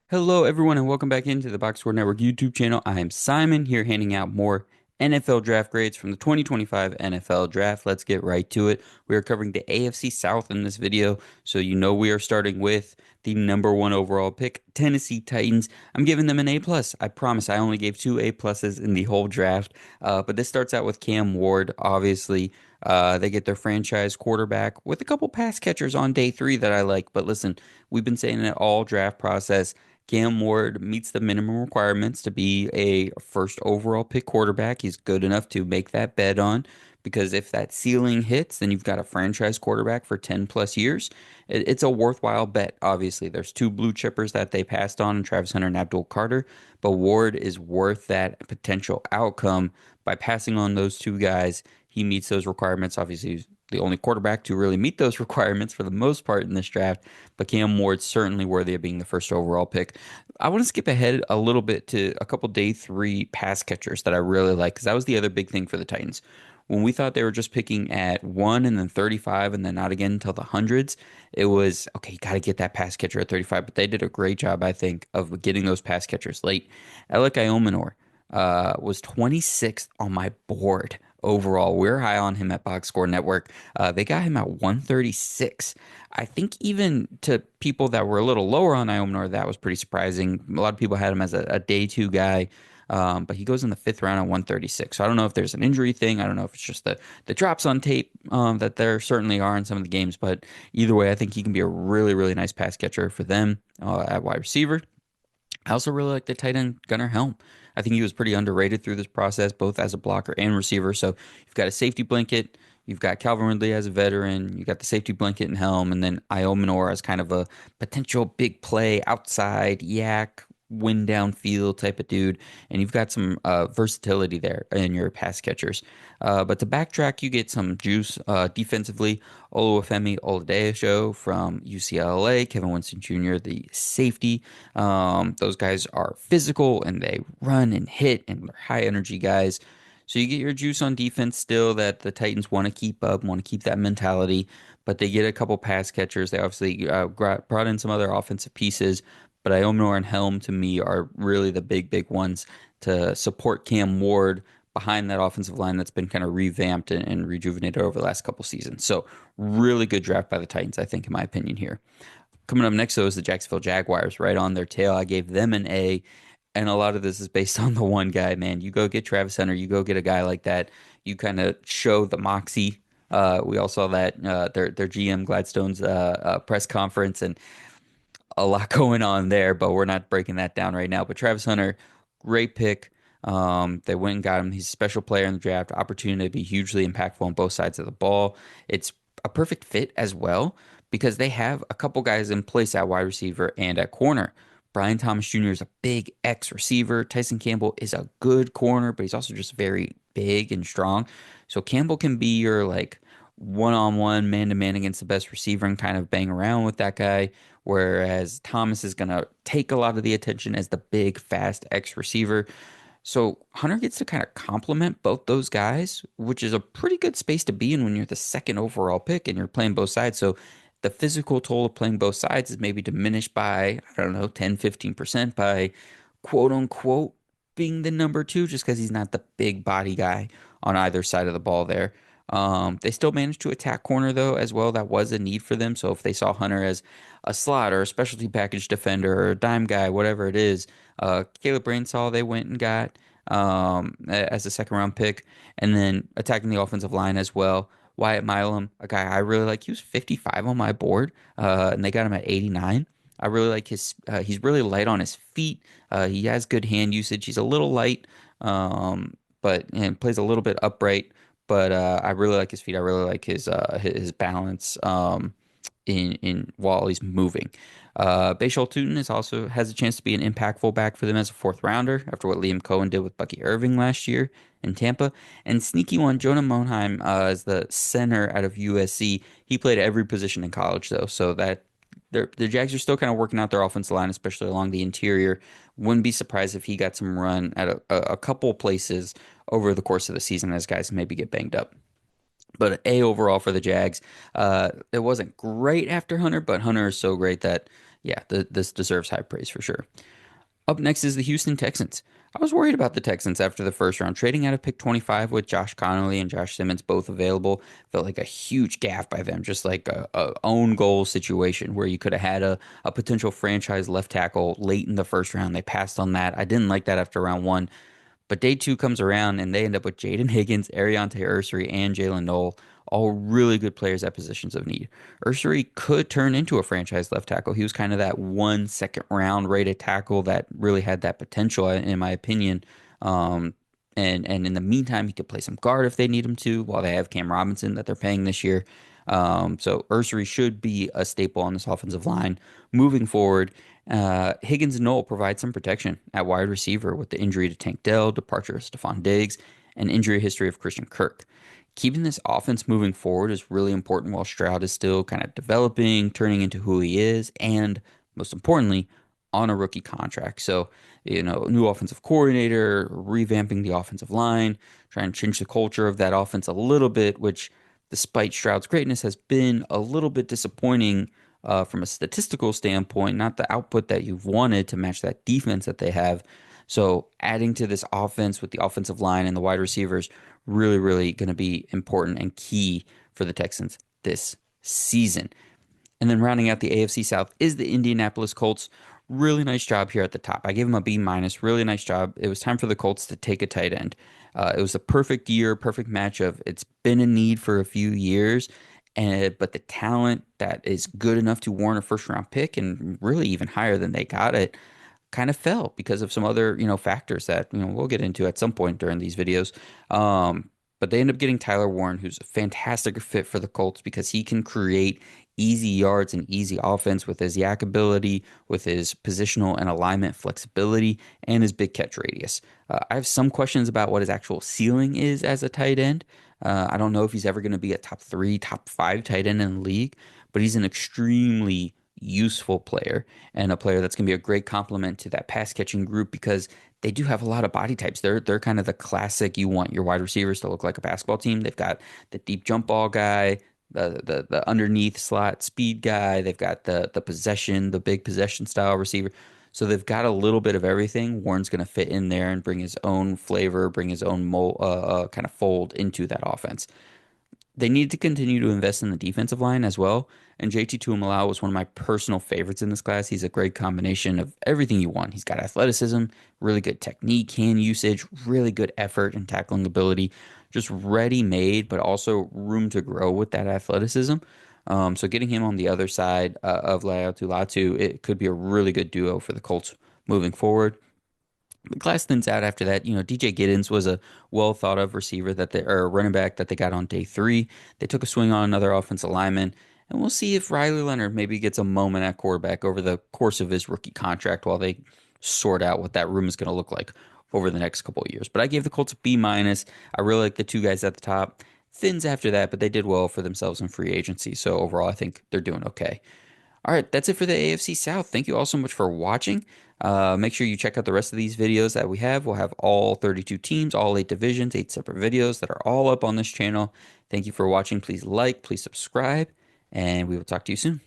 Hello, everyone, and welcome back into the Box Score Network YouTube channel. I am Simon here handing out more NFL draft grades from the 2025 NFL Draft. Let's get right to it. We are covering the AFC South in this video, so you know we are starting with the number one overall pick, Tennessee Titans. I'm giving them an A plus. I promise I only gave two A pluses in the whole draft, but this starts out with Cam Ward. Obviously, they get their franchise quarterback with a couple pass catchers on day three that I like. But listen, we've been saying it all draft process. Cam Ward meets the minimum requirements to be a first overall pick quarterback. He's good enough to make that bet on because if that ceiling hits, then you've got a franchise quarterback for 10 plus years. It's a worthwhile bet, obviously. There's two blue chippers that they passed on, Travis Hunter and Abdul Carter, but Ward is worth that potential outcome by passing on those two guys. He meets those requirements. Obviously, he's the only quarterback to really meet those requirements for the most part in this draft, but Cam Ward's certainly worthy of being the first overall pick. I want to skip ahead a little bit to a couple day three pass catchers that I really like because that was the other big thing for the Titans. When we thought they were just picking at one and then 35 and then not again until the hundreds, it was okay, you got to get that pass catcher at 35. But they did a great job, I think, of getting those pass catchers late. Alec Iomenor was 26th on my board overall. We're high on him at Box Score Network. They got him at 136. I think even to people that were a little lower on Iomenor, that was pretty surprising. A lot of people had him as a day two guy, but he goes in the fifth round at 136. So I don't know if there's an injury thing. I don't know if it's just the drops on tape that there certainly are in some of the games. But either way, I think he can be a really, really nice pass catcher for them at wide receiver. I also really like the tight end Gunnar Helm. I think he was pretty underrated through this process, both as a blocker and receiver. So you've got a safety blanket, you've got Calvin Ridley as a veteran, you got the safety blanket and Helm, and then Io Manor as kind of a potential big play outside yak, win downfield type of dude. And you've got some versatility there in your pass catchers. But to backtrack, you get some juice defensively. Oluwafemi Oladejo from UCLA, Kevin Winston Jr., the safety. Those guys are physical and they run and hit and they're high energy guys. So you get your juice on defense still that the Titans want to keep up, want to keep that mentality, but they get a couple pass catchers. They obviously brought in some other offensive pieces, but Iomenor and Helm to me are really the big ones to support Cam Ward behind that offensive line that's been kind of revamped and rejuvenated over the last couple seasons. So really good draft by the Titans, I think, in my opinion here. Coming up next, though, is the Jacksonville Jaguars, right on their tail. I gave them an A, and a lot of this is based on the one guy, man. You go get Travis Hunter, you go get a guy like that, you kind of show the moxie. We all saw that their GM Gladstone's press conference, and a lot going on there, but we're not breaking that down right now. But Travis Hunter, great pick. They went and got him. He's a special player in the draft, opportunity to be hugely impactful on both sides of the ball. It's a perfect fit as well because they have a couple guys in place at wide receiver and at corner. Brian Thomas Jr. is a big X receiver. Tyson Campbell is a good corner, but he's also just very big and strong. So Campbell can be your like one-on-one, man-to-man against the best receiver and kind of bang around with that guy. Whereas Thomas is going to take a lot of the attention as the big, fast X receiver. So Hunter gets to kind of complement both those guys, which is a pretty good space to be in when you're the second overall pick and you're playing both sides. So the physical toll of playing both sides is maybe diminished by, I don't know, 10, 15% by quote unquote being the number two, just because he's not the big body guy on either side of the ball there. They still managed to attack corner though as well. That was a need for them. So if they saw Hunter as a slot or a specialty package defender or a dime guy, whatever it is, Caleb Brainsall they went and got as a second round pick, and then attacking the offensive line as well. Wyatt Milam, a guy I really like, he was 55 on my board, and they got him at 89. I really like his. He's really light on his feet. He has good hand usage. He's a little light, but and plays a little bit upright. But I really like his feet. I really like his balance in while he's moving. Bashal Tutin is also has a chance to be an impactful back for them as a fourth rounder after what Liam Cohen did with Bucky Irving last year in Tampa. And sneaky one, Jonah Monheim is the center out of USC. He played every position in college though, so that the Jags are still kind of working out their offensive line, especially along the interior. Wouldn't be surprised if he got some run at a couple places over the course of the season as guys maybe get banged up. But A overall for the Jags. It wasn't great after Hunter, but Hunter is so great that Yeah, this deserves high praise for sure. Up next is the Houston Texans. I was worried about the Texans after the first round. Trading out of pick 25 with Josh Connolly and Josh Simmons both available felt like a huge gaffe by them, just like a own goal situation where you could have had a potential franchise left tackle late in the first round. They passed on that. I didn't like that after round one. But day two comes around and they end up with Jaden Higgins, Ariante Ursary, and Jalen Noel, all really good players at positions of need. Ursary could turn into a franchise left tackle. He was kind of that one second round rated tackle that really had that potential, in my opinion. Um, and in the meantime, he could play some guard if they need him to, while they have Cam Robinson that they're paying this year. So Ursary should be a staple on this offensive line moving forward. Higgins and Noel provide some protection at wide receiver with the injury to Tank Dell, departure of Stephon Diggs, and injury history of Christian Kirk. Keeping this offense moving forward is really important while Stroud is still kind of developing, turning into who he is, and most importantly, on a rookie contract. So, new offensive coordinator, revamping the offensive line, trying to change the culture of that offense a little bit, which, despite Stroud's greatness, has been a little bit disappointing from a statistical standpoint, not the output that you've wanted to match that defense that they have. So adding to this offense with the offensive line and the wide receivers, really, really going to be important and key for the Texans this season. And then rounding out the AFC South is the Indianapolis Colts. Really nice job here at the top. I gave them a B minus. Really nice job. It was time for the Colts to take a tight end. It was a perfect year, perfect matchup. It's been a need for a few years, and but the talent that is good enough to warrant a first round pick and really even higher than they got it kind of fell because of some other, factors that, we'll get into at some point during these videos. But they end up getting Tyler Warren, who's a fantastic fit for the Colts because he can create easy yards and easy offense with his yak ability, with his positional and alignment flexibility, and his big catch radius. I have some questions about what his actual ceiling is as a tight end. I don't know if he's ever going to be a top three, top five tight end in the league, but he's an extremely useful player and a player that's going to be a great complement to that pass catching group because they do have a lot of body types. They're kind of the classic. You want your wide receivers to look like a basketball team. They've got the deep jump ball guy, the underneath slot speed guy. They've got the possession, the big possession style receiver. So they've got a little bit of everything. Warren's going to fit in there and bring his own flavor, bring his own kind of fold into that offense. They need to continue to invest in the defensive line as well. And JT Tuimoloau was one of my personal favorites in this class. He's a great combination of everything you want. He's got athleticism, really good technique, hand usage, really good effort and tackling ability, just ready made, but also room to grow with that athleticism. So getting him on the other side of Laiatu Latu, it could be a really good duo for the Colts moving forward. The class thins out after that. DJ Giddens was a well thought of receiver or running back that they got on day three. They took a swing on another offensive lineman, and we'll see if Riley Leonard maybe gets a moment at quarterback over the course of his rookie contract while they sort out what that room is going to look like over the next couple of years. But I gave the Colts a B minus. I really like the two guys at the top. Thins after that, but they did well for themselves in free agency. So overall, I think they're doing okay. All right, that's it for the AFC South. Thank you all so much for watching. Make sure you check out the rest of these videos that we have. We'll have all 32 teams, all 8 divisions, 8 separate videos that are all up on this channel. Thank you for watching. Please like, please subscribe, and we will talk to you soon.